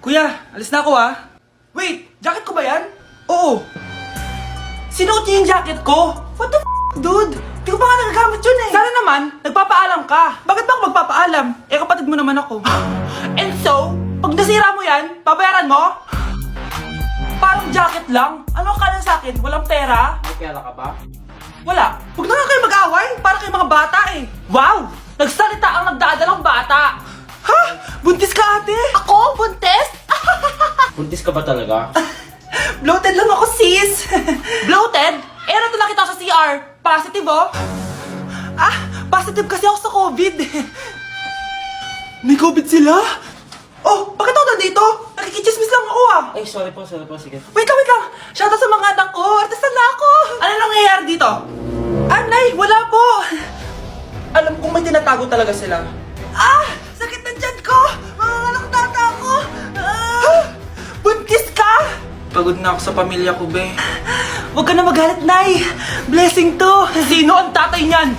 Kuya, alis na ako Wait, jacket ko ba yan? Oo. Sinuot niyo yung jacket ko? What the dude? Di ko pa nga nagagamit yun Sana naman, nagpapaalam ka. Bakit ba ako magpapaalam? Kapatid mo naman ako. And so, pag nasira mo yan, babayaran mo? Parang jacket lang. Ano ka sa akin? Walang pera? May pera ka ba? Wala. Huwag na nga kayo mag-away. Para kayo mga bata Wow! Nagsalita ang nagdadalang bata. Ha? Buntis ka ate? Ako? Buntis? Buntis ka ba talaga? Bloated lang ako sis. Bloated? Ano nakita ko sa CR? Positive positive kasi ako sa COVID. May COVID sila? Oh, bakit ako nandito? Nakikichismis lang ako Ay, sorry po, sige. Wait lang. Shoutout sa mga anak ko. Artista na ako. Ano nangyayari dito? Nay, wala po. Alam kong may tinatago talaga sila. Sakit na tiyan ko. Mga tata ako. Buntis ka? Pagod na ako sa pamilya ko, be. Huwag ka na magalit, Nay. Blessing to. Sino ang tatay niyan?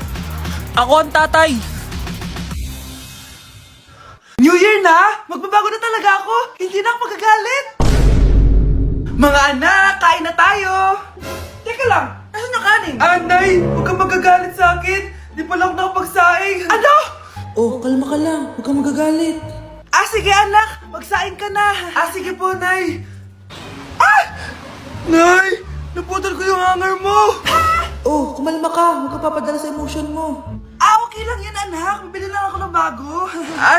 Ako ang tatay. New Year na! Magbabago na talaga ako! Hindi na ako magagalit! Mga anak, kain na tayo! Teka lang, asan yung kanin? Nay! Huwag kang magagalit sa akin! Di pa lang nakapagsaing! Ano? Oh, kalma ka lang. Huwag kang magagalit. Sige anak! Magsaing ka na! Sige po, Nay! Nay! Naputol ko yung hanger mo! Oh, kumalma ka. Huwag ka papadala sa emotion mo. Okay lang yan, anak. Mabili lang ako ng bago.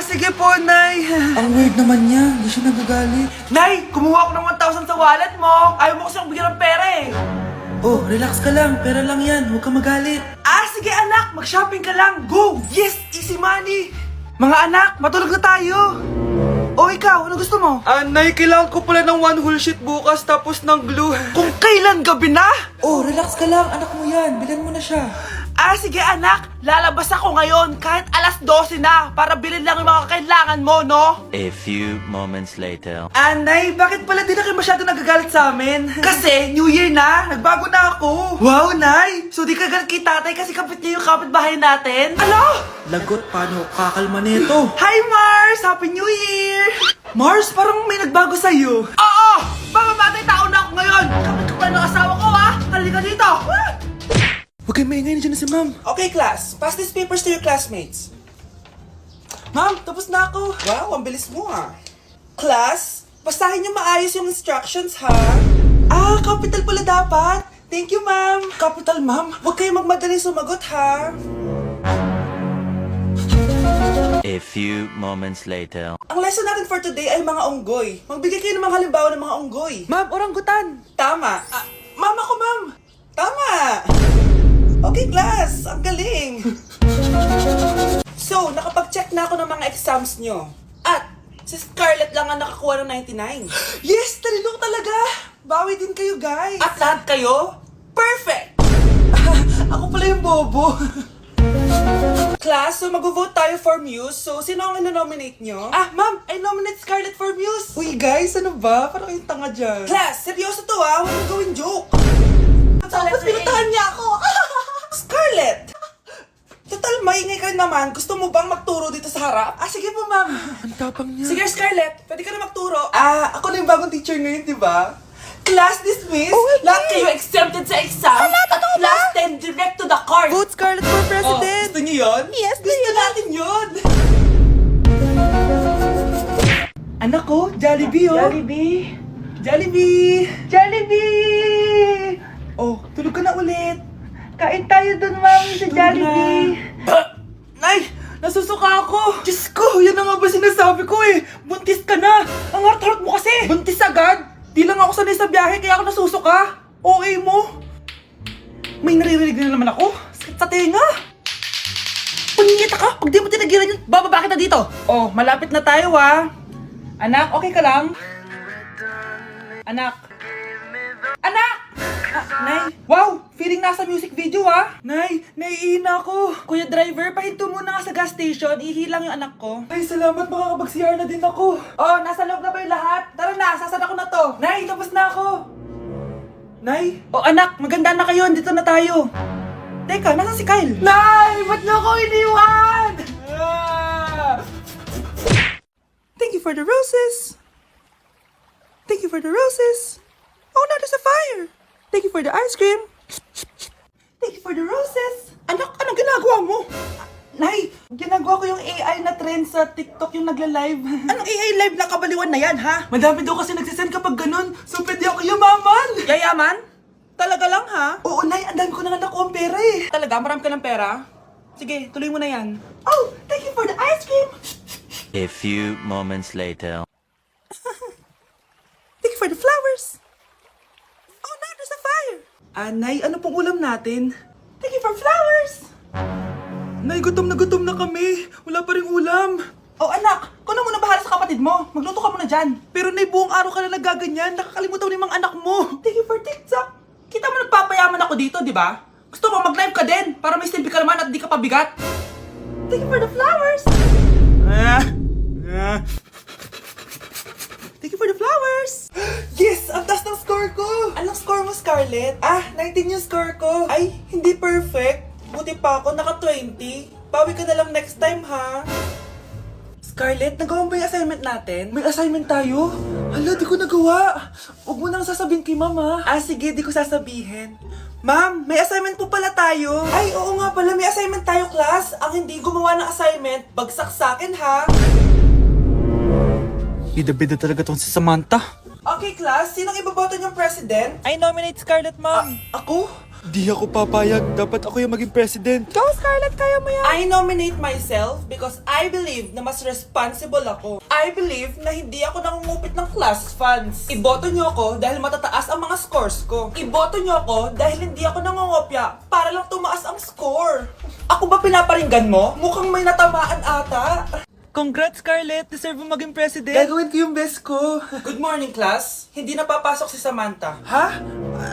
Sige po, Nay. Ang weird naman niya. Hindi siya nagagalit. Nay, kumuha ako ng 1,000 sa wallet mo. Ayaw mo kasi akong bigyan ng pera Oh, relax ka lang. Pera lang yan. Huwag ka magalit. Sige, anak. Mag-shopping ka lang. Go! Yes! Easy money! Mga anak, matulog na tayo. Ikaw, ano gusto mo? Nay, kailangan ko pala ng one whole sheet bukas tapos ng glue. Kung kailan gabi na? Relax ka lang. Anak mo yan. Bilan mo na siya. Sige anak, lalabas ako ngayon kahit alas 12 na para bilhin lang yung mga kailangan mo, no? A few moments later. Nay, bakit pala di na kayo masyado nagagalit sa amin? Kasi New Year na, nagbago na ako. Wow, Nay! So di ka galit kay tatay kasi kapit niya yung kapitbahay natin? Ano? Lagot, paano kakalma nito? Hi Mars! Happy New Year! Mars, parang may nagbago sa'yo. Oo! Mamamatay tao na ako ngayon! Kapit ko pa ng asawa ko, Halika dito! Huwag kayo maingay, nandiyan na si ma'am. Okay, class. Pass these papers to your classmates. Ma'am, tapos na ako. Wow, ang bilis mo Class, basahin niyo maayos yung instructions, ha? Capital pala dapat. Thank you, ma'am. Capital, ma'am. Huwag kayo magmadali sumagot, ha? A few moments later. Ang lesson natin for today ay mga unggoy. Magbigay kayo ng mga halimbawa ng mga unggoy. Ma'am, oranggutan. Tama. Ma'am ako, ma'am. Tama. Okay, class. Ang galing. So, nakapag-check na ako ng mga exams nyo. At, si Scarlett lang ang nakakuha ng 99. Yes! Talino talaga! Bawi din kayo, guys. At lahat kayo? Perfect! Ako pala yung bobo. Class, so mag-vote tayo for Muse. So, sino ang ino-nominate nyo? Ma'am, I nominate Scarlett for Muse. Uy, guys, ano ba? Parang kayong tanga dyan. Class, seryoso to Huwag mong gawin joke. Tapos pinuntahan niya ako. Scarlett! Total, maingay ka naman. Gusto mo bang magturo dito sa harap? Sige po, ma'am. Ang tapang niya. Sige, Scarlett. Pwede ka na magturo. Ako na yung bagong teacher ngayon, di ba? Class dismissed. Lahat kayo exempted sa exam. At class 10 direct to the card. Vote Scarlett for president! Gusto niyo yun? Yes, Gusto natin yun. Anak ko, Jollibee, Jollibee. Jollibee. Jollibee. Tulog ka na ulit. Kain tayo dun, mami, sa Jollibee. Nay, nasusuka ako. Diyos ko, yan na nga ba sinasabi ko Buntis ka na. Ang harot-harot mo kasi. Buntis agad? Di lang ako sanay sa biyahe, kaya ako nasusuka. Okay mo. May naririnig na naman ako. Sakit sa tenga. Pangingita ka. Pag di mo tinagilan yun, bababa kita dito. Malapit na tayo Anak, okay ka lang? Anak. Anak! Nay, wow! Feeling nasa music video Nay, naiihina ako. Kuya driver, pahinto muna nga sa gas station. Ihilang yung anak ko. Ay, salamat, makakapag-CR na din ako. Nasa loob na ba yung lahat? Tara na, sasada ko na to. Nay, tapos na ako. Nay? Anak, maganda na kayo. Dito na tayo. Teka, nasa si Kyle? Nay, ba't niyo ako iniwan? Thank you for the roses. for the roses. Oh, now there's a fire. Thank you for the ice cream. Thank you for the roses. Anak, anong ginagawa mo? Nay, ginagawa ko yung AI na trend sa TikTok yung nagla-live. Anong AI live na kabaliwan na yan, ha? Madami daw kasi nagsisend kapag ganun. So, pwede ako yumaman. Yayaman? Talaga lang, ha? Oo, Nay. Ang dami ko na nakuha ang pera, eh. Talaga? Marami ka ng pera? Sige, tuloy mo na yan. Oh, thank you for the ice cream. A few moments later. Thank you for the flowers. Oh, now there's a fire. Nay, ano pong ulam natin? Thank you for flowers. Nay, gutom na kami. Wala pa ring ulam. Oh, anak, kung na muna bahala sa kapatid mo. Magluto ka muna dyan. Pero Nay, buong araw ka na nagaganyan. Nakakalimutan mo yung mga anak mo. Thank you for TikTok. Kita mo nagpapayaman ako dito, di ba? Gusto mo mag-live ka din para may silbi ka naman at di ka pabigat. Thank you for the flowers. Thank you for the flowers! Yes! Ang taas ng score ko! Anong score mo, Scarlett? 19 yung score ko. Ay, hindi perfect. Buti pa ako, naka 20. Bawi ka na lang next time, ha? Scarlett, nagawa mo ba yung assignment natin? May assignment tayo? Hala, di ko nagawa. Huwag mo nang sasabihin kay Mama. Sige, di ko sasabihin. Ma'am, may assignment po pala tayo. Ay, oo nga pala, may assignment tayo, class. Ang hindi gumawa ng assignment, bagsak sa akin, ha? Bida-bida talaga tong si Samantha. Okay, class. Sinong iboboto niyong president? I nominate Scarlett, ma'am. Ako? Di ako papayag. Dapat ako yung maging president. Go, Scarlett! Kaya mo yan! I nominate myself because I believe na mas responsible ako. I believe na hindi ako nangungupit ng class funds. Iboto niyo ako dahil matataas ang mga scores ko. Iboto niyo ako dahil hindi ako nangungopya para lang tumaas ang score. Ako ba pinaparinggan mo? Mukhang may natamaan ata. Congrats, Scarlett. Deserve mo maging president. Gagawin ko yung best ko. Good morning, class. Hindi na papasok si Samantha. Ha?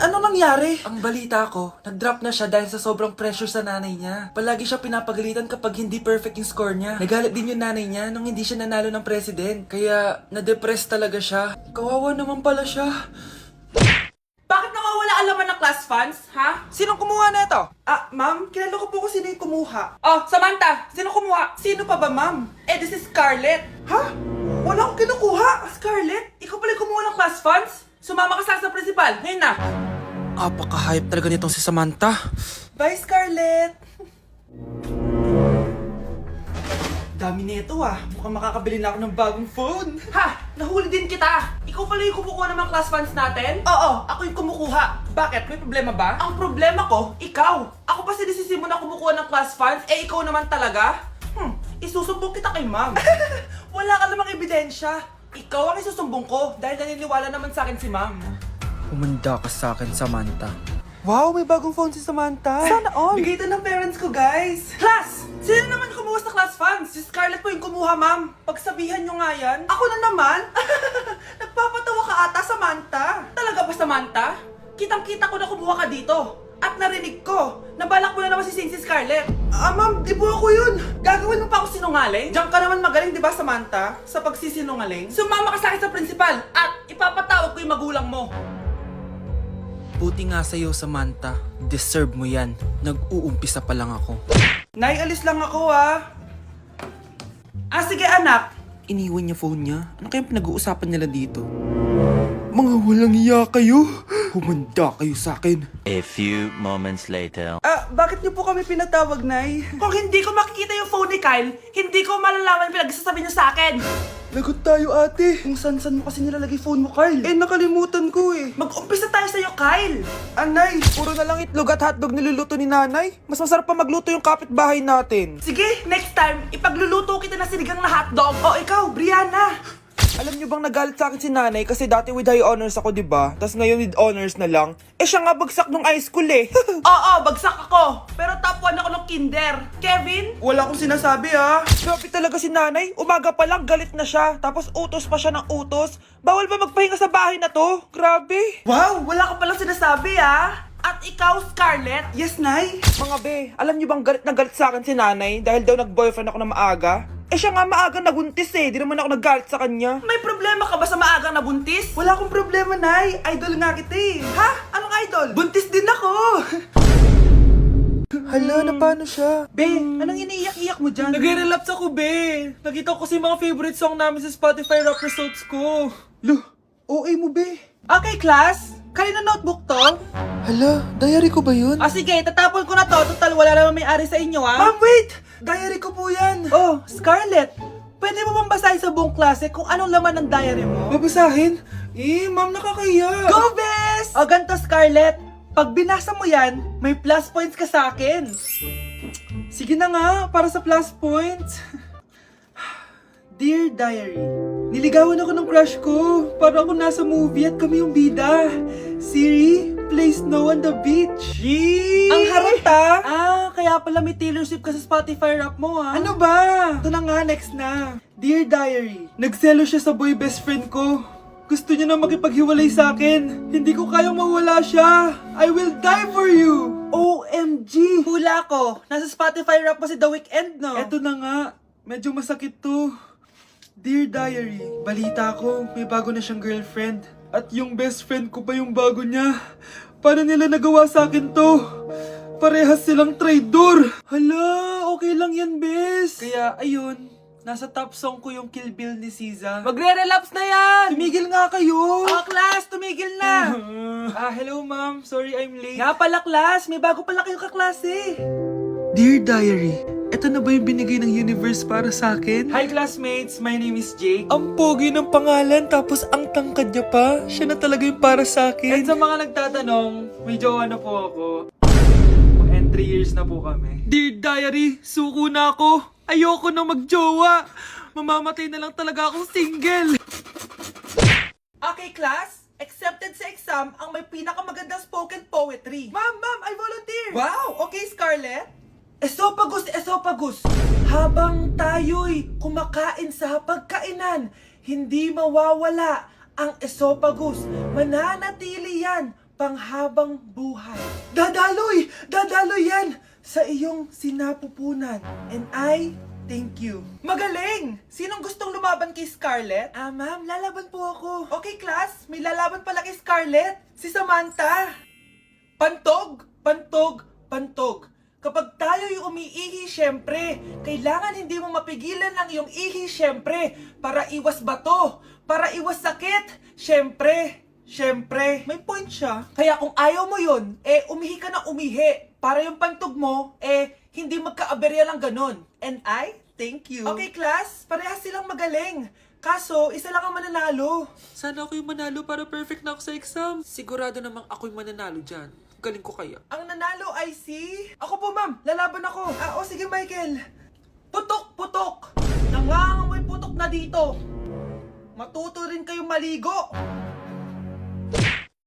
Ano nangyari? Ang balita ko, nag-drop na siya dahil sa sobrang pressure sa nanay niya. Palagi siya pinapagalitan kapag hindi perfect yung score niya. Nagalit din yung nanay niya nung hindi siya nanalo ng president. Kaya, na-depress talaga siya. Kawawa naman pala siya. Bakit nawawala ang laman ng class funds, ha? Sinong kumuha na ito? Ma'am, kilala ko po kung sino yung kumuha. Oh, Samantha! Sino kumuha? Sino pa ba, ma'am? This is Scarlett. Ha? Wala akong kinukuha. Scarlett, ikaw pala yung kumuha ng class funds? Sumama ka sa principal. Ngayon na. Apaka-hype talaga nitong si Samantha. Bye, Scarlett. Dami nito Mukhang makakabili na ako ng bagong phone. Ha! Nahuli din kita! Ikaw pala yung kumukuha ng mga class funds natin? Oo, ako yung kumukuha. Bakit? May problema ba? Ang problema ko, ikaw. Ako pa sinisisi mo na kumukuha ng class funds, ikaw naman talaga? Isusumbong kita kay ma'am. Wala ka namang ebidensya. Ikaw ang isusumbong ko dahil naniniwala naman sa akin si ma'am. Humanda ka sa akin, Samantha. Wow, may bagong phone si Samantha. Sana all. Bigay ito ng parents ko, guys. Class! Sino naman kumuha sa class funds? Si Scarlett po yung kumuha, ma'am. Pagsabihan nyo nga yan. Ako na naman? Nagpapatawa ka ata, Samantha. Talaga ba, Samantha? Kitang-kita ko na kumuha ka dito. At narinig ko, nabalak mo na naman si Scarlett. Ma'am, di po ako yun. Gagawin mo pa ako sinungaling? Diyan ka naman magaling, di ba, Samantha? Sa pagsisinungaling? Sumama ka sa akin sa principal at ipapatawag ko yung magulang mo. Buti nga sa'yo, Samantha. Deserve mo yan. Nag-uumpisa pa lang ako. Nay, alis lang ako sige anak. Iniwan niya phone niya. Ano kayang pinag-uusapan nila dito? Mga walang iya kayo. Humanda kayo sa akin. A few moments later. Bakit niyo po kami pinatawag, Nay? Kung hindi ko makikita yung phone ni Kyle, hindi ko malalaman yung pinagsasabi niyo sa akin. Lagot tayo, ate. Kung san-san mo kasi nilalagay phone mo, Kyle? Nakalimutan ko eh. Mag-umpisa tayo sa'yo, Kyle. Anay, puro na lang itlog at hotdog niluluto ni nanay. Mas masarap pa magluto yung kapitbahay natin. Sige, next time, ipagluluto kita na sinigang na hotdog. Ikaw, Brianna. Alam niyo bang nagalit sa akin si nanay kasi dati with high honors ako, diba? Tapos ngayon with honors na lang. Siya nga bagsak nung high school eh. Oo, bagsak ako. Pero top 1 ako ng kinder. Kevin? Wala akong sinasabi Grabe talaga si nanay. Umaga pa lang galit na siya. Tapos utos pa siya ng utos. Bawal ba magpahinga sa bahay na to? Grabe. Wow, wala ka palang sinasabi At ikaw, Scarlett? Yes, Nay? Mga be, alam niyo bang galit na galit sa akin si nanay dahil daw nag-boyfriend ako na maaga? Siya nga maaga nabuntis eh. Di naman ako naggalit sa kanya. May problema ka ba sa maagang nabuntis? Wala akong problema, Nay. Idol nga kita eh. Ha? Anong idol? Buntis din ako. Hala, na paano siya? Be, anong iniiyak-iyak mo dyan? Nagre-relapse ako, be. Nakita ko kasi mga favorite song namin sa Spotify rap results ko. Loh, OA mo, be. Okay, class. Kanina notebook to? Hala, diary ko ba yun? Ah, sige, tatapon ko na to. Total, wala naman may-ari sa inyo, ah. Ma'am, wait! Diary ko po yan. Oh, Scarlett. Pwede mo bang basahin sa buong klase kung anong laman ng diary mo? Babasahin? Ma'am, nakakaya. Go, Bes! O, ganito, Scarlett. Pag binasa mo yan, may plus points ka sa akin. Sige na nga, para sa plus points. Dear Diary, Niligawan ako ng crush ko. Para ako nasa movie at kami yung bida. Siri, play Snow on the Beach. ang harata! Ah, kaya pala may Taylor Swift ka sa Spotify rap mo, ah. Ano ba? Ito na nga, next na. Dear Diary, Nagselo siya sa boy best friend ko. Gusto niya na makipaghiwalay sa akin. Hindi ko kayang mawala siya. I will die for you. OMG! Hula ko, nasa Spotify rap mo si The Weeknd, no? Eto na nga. Medyo masakit to. Dear Diary, balita ko, may bago na siyang girlfriend. At yung best friend ko pa yung bago niya. Paano nila nagawa sa akin to? Parehas silang traitor. Hala, okay lang yan, bes. Kaya, ayun, nasa top song ko yung Kill Bill ni SZA. Magre-relapse na yan! Tumigil nga kayo! Ah, class, tumigil na! Hello ma'am. Sorry I'm late. Nga pala, class, may bago pala kayong kaklase. Dear Diary, eto na ba yung binigay ng universe para sa akin? Hi, classmates, my name is Jake. Ang pogi ng pangalan tapos ang tangkad niya pa. Siya na talaga yung para sa And akin. sa mga nagtatanong, may jowa na po ako. And 3 years na po kami. Dear Diary, suko na ako. Ayoko na magjowa. Mamamatay na lang talaga akong single. Okay, class, accepted sa exam ang may pinakamagandang spoken poetry. Ma'am, I volunteer! Wow! Okay, Scarlett? Esophagus! Habang tayo'y kumakain sa pagkainan, hindi mawawala ang esophagus. Mananatili yan panghabang buhay. Dadaloy yan sa iyong sinapupunan. And I thank you. Magaling! Sinong gustong lumaban kay Scarlett? Ah, ma'am, lalaban po ako. Okay, class, may lalaban pala kay Scarlett. Si Samantha. Pantog! Kapag tayo'y umiihi, syempre, kailangan hindi mo mapigilan ang iyong ihi, syempre, para iwas bato, para iwas sakit, syempre, may point siya. Kaya kung ayaw mo yun, umihi ka na umihi, para yung pantog mo, hindi magkaaberya lang ganon. And I thank you. Okay, class, parehas silang magaling. Kaso, isa lang ang mananalo. Sana ako yung manalo para perfect na ako sa exam. Sigurado namang ako yung mananalo dyan. Galing ko kaya. Ang nanalo ay si... Ako po, ma'am. Lalaban ako. Sige, Michael. Putok! Nangangamoy putok na dito. Matuto rin kayong maligo.